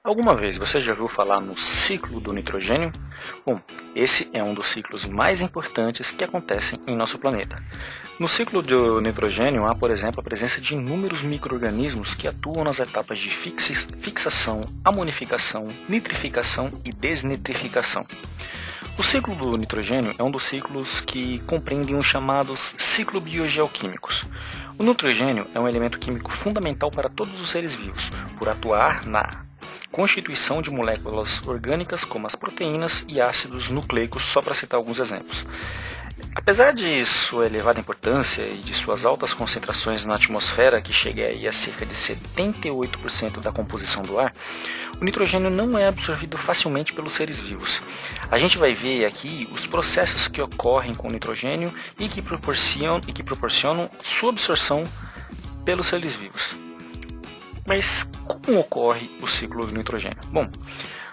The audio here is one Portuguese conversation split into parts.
Alguma vez você já ouviu falar no ciclo do nitrogênio? Bom, esse é um dos ciclos mais importantes que acontecem em nosso planeta. No ciclo do nitrogênio há, por exemplo, a presença de inúmeros micro-organismos que atuam nas etapas de fixação, amonificação, nitrificação e desnitrificação. O ciclo do nitrogênio é um dos ciclos que compreendem os chamados ciclos biogeoquímicos. O nitrogênio é um elemento químico fundamental para todos os seres vivos, por atuar na constituição de moléculas orgânicas como as proteínas e ácidos nucleicos, só para citar alguns exemplos. Apesar de sua elevada importância e de suas altas concentrações na atmosfera, que chega aí a cerca de 78% da composição do ar, o nitrogênio não é absorvido facilmente pelos seres vivos. A gente vai ver aqui os processos que ocorrem com o nitrogênio e que proporcionam sua absorção pelos seres vivos. Mas como ocorre o ciclo do nitrogênio? Bom,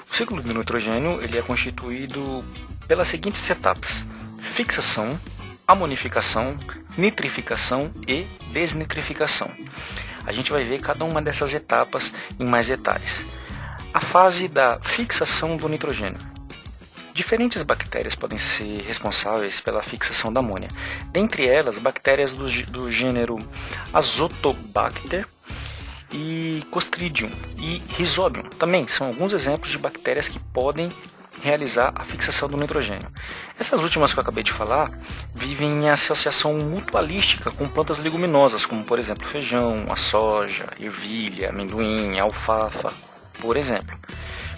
o ciclo do nitrogênio ele é constituído pelas seguintes etapas: fixação, amonificação, nitrificação e desnitrificação. A gente vai ver cada uma dessas etapas em mais detalhes. A fase da fixação do nitrogênio. Diferentes bactérias podem ser responsáveis pela fixação da amônia. Dentre elas, bactérias do gênero Azotobacter e Clostridium e Rhizobium também são alguns exemplos de bactérias que podem realizar a fixação do nitrogênio. Essas últimas que eu acabei de falar vivem em associação mutualística com plantas leguminosas, como por exemplo feijão, a soja, ervilha, amendoim, alfafa, por exemplo.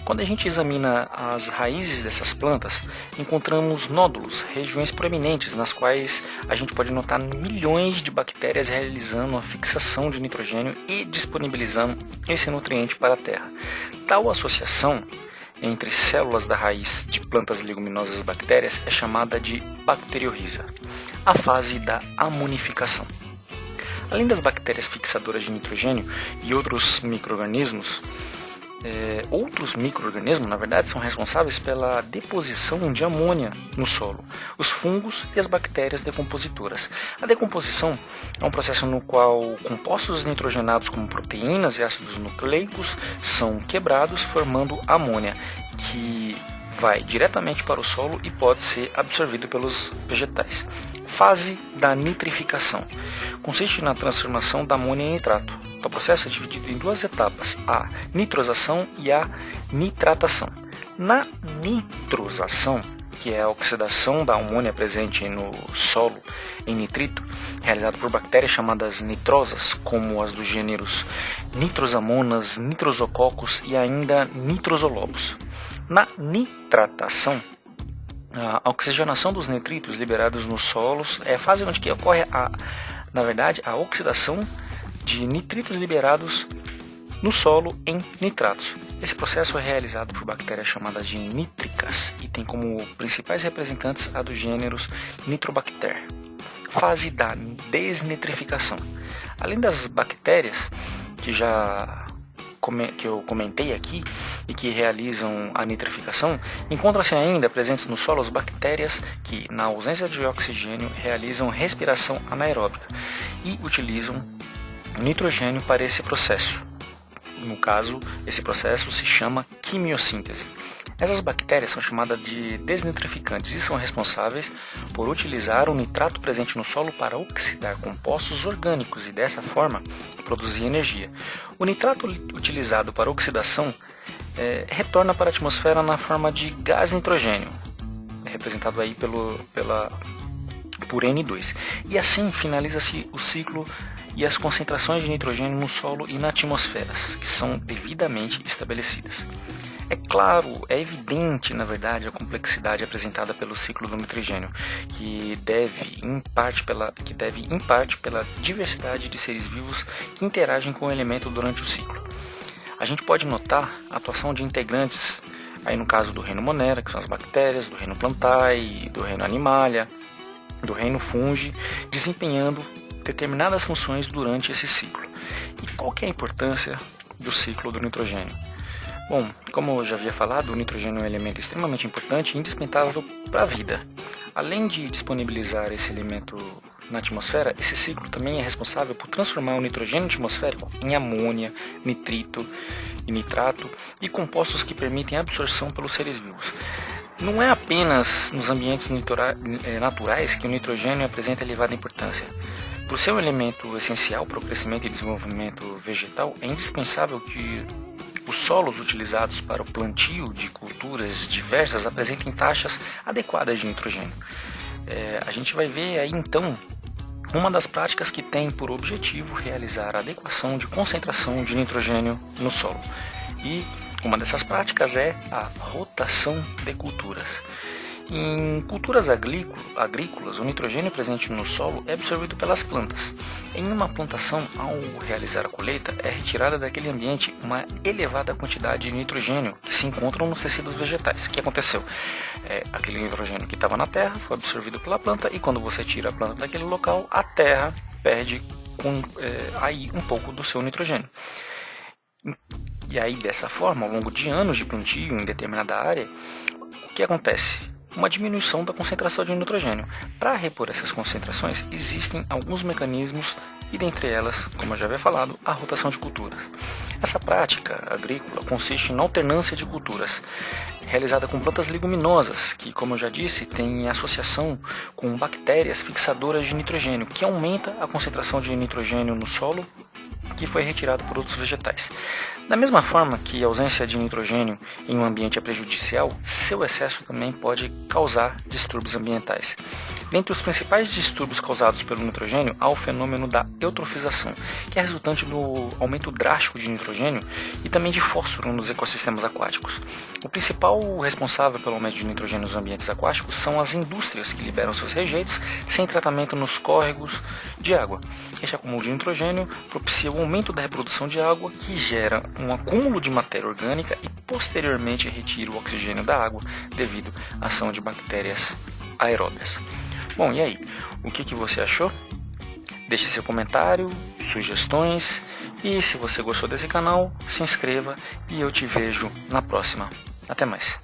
Quando a gente examina as raízes dessas plantas, encontramos nódulos, regiões proeminentes nas quais a gente pode notar milhões de bactérias realizando a fixação de nitrogênio e disponibilizando esse nutriente para a terra. Tal associação entre células da raiz de plantas leguminosas e bactérias é chamada de bacteriorrhiza. A fase da amonificação. Além das bactérias fixadoras de nitrogênio e outros micro-organismos, na verdade, são responsáveis pela deposição de amônia no solo, os fungos e as bactérias decompositoras. A decomposição é um processo no qual compostos nitrogenados como proteínas e ácidos nucleicos são quebrados, formando amônia, que vai diretamente para o solo e pode ser absorvido pelos vegetais. Fase da nitrificação. Consiste na transformação da amônia em nitrato. O processo é dividido em duas etapas, a nitrosação e a nitratação. Na nitrosação, que é a oxidação da amônia presente no solo em nitrito, realizada por bactérias chamadas nitrosas, como as dos gêneros Nitrosamonas, Nitrosococos e ainda Nitrosolobos. Na nitratação, a oxigenação dos nitritos liberados nos solos é a fase onde ocorre a oxidação de nitritos liberados no solo em nitratos. Esse processo é realizado por bactérias chamadas de nítricas e tem como principais representantes a dos gêneros Nitrobacter. Fase da desnitrificação. Além das bactérias que eu comentei aqui e que realizam a nitrificação, encontram-se ainda presentes no solo as bactérias que, na ausência de oxigênio, realizam respiração anaeróbica e utilizam nitrogênio para esse processo. No caso, esse processo se chama quimiossíntese. Essas bactérias são chamadas de desnitrificantes e são responsáveis por utilizar o nitrato presente no solo para oxidar compostos orgânicos e dessa forma produzir energia. O nitrato utilizado para oxidação retorna para a atmosfera na forma de gás nitrogênio, representado aí por N2. E assim finaliza-se o ciclo e as concentrações de nitrogênio no solo e na atmosfera, que são devidamente estabelecidas. É claro, é evidente, na verdade, a complexidade apresentada pelo ciclo do nitrogênio, que deve em parte pela diversidade de seres vivos que interagem com o elemento durante o ciclo. A gente pode notar a atuação de integrantes, aí no caso do reino Monera, que são as bactérias, do reino Plantae, do reino Animalia, do reino Fungi, desempenhando determinadas funções durante esse ciclo. E qual que é a importância do ciclo do nitrogênio? Bom, como eu já havia falado, o nitrogênio é um elemento extremamente importante e indispensável para a vida. Além de disponibilizar esse elemento na atmosfera, esse ciclo também é responsável por transformar o nitrogênio atmosférico em amônia, nitrito e nitrato e compostos que permitem a absorção pelos seres vivos. Não é apenas nos ambientes naturais que o nitrogênio apresenta elevada importância. Por ser um elemento essencial para o crescimento e desenvolvimento vegetal, é indispensável que os solos utilizados para o plantio de culturas diversas apresentem taxas adequadas de nitrogênio. A gente vai ver aí então uma das práticas que tem por objetivo realizar a adequação de concentração de nitrogênio no solo. E uma dessas práticas é a rotação de culturas. Em culturas agrícolas, o nitrogênio presente no solo é absorvido pelas plantas. Em uma plantação, ao realizar a colheita, é retirada daquele ambiente uma elevada quantidade de nitrogênio que se encontram nos tecidos vegetais. O que aconteceu? Aquele nitrogênio que estava na terra foi absorvido pela planta e quando você tira a planta daquele local, a terra perde aí um pouco do seu nitrogênio. E aí, dessa forma, ao longo de anos de plantio em determinada área, o que acontece? Uma diminuição da concentração de nitrogênio. Para repor essas concentrações, existem alguns mecanismos e dentre elas, como eu já havia falado, a rotação de culturas. Essa prática agrícola consiste na alternância de culturas, realizada com plantas leguminosas, que, como eu já disse, têm associação com bactérias fixadoras de nitrogênio, que aumenta a concentração de nitrogênio no solo que foi retirado por outros vegetais. Da mesma forma que a ausência de nitrogênio em um ambiente é prejudicial, seu excesso também pode causar distúrbios ambientais. Dentre os principais distúrbios causados pelo nitrogênio, há o fenômeno da eutrofização, que é resultante do aumento drástico de nitrogênio e também de fósforo nos ecossistemas aquáticos. O principal responsável pelo aumento de nitrogênio nos ambientes aquáticos são as indústrias que liberam seus rejeitos sem tratamento nos córregos de água. Este acúmulo de nitrogênio propicia o aumento da reprodução de água, que gera um acúmulo de matéria orgânica e posteriormente retira o oxigênio da água devido à ação de bactérias aeróbias. Bom, e aí? O que você achou? Deixe seu comentário, sugestões e se você gostou desse canal, se inscreva e eu te vejo na próxima. Até mais!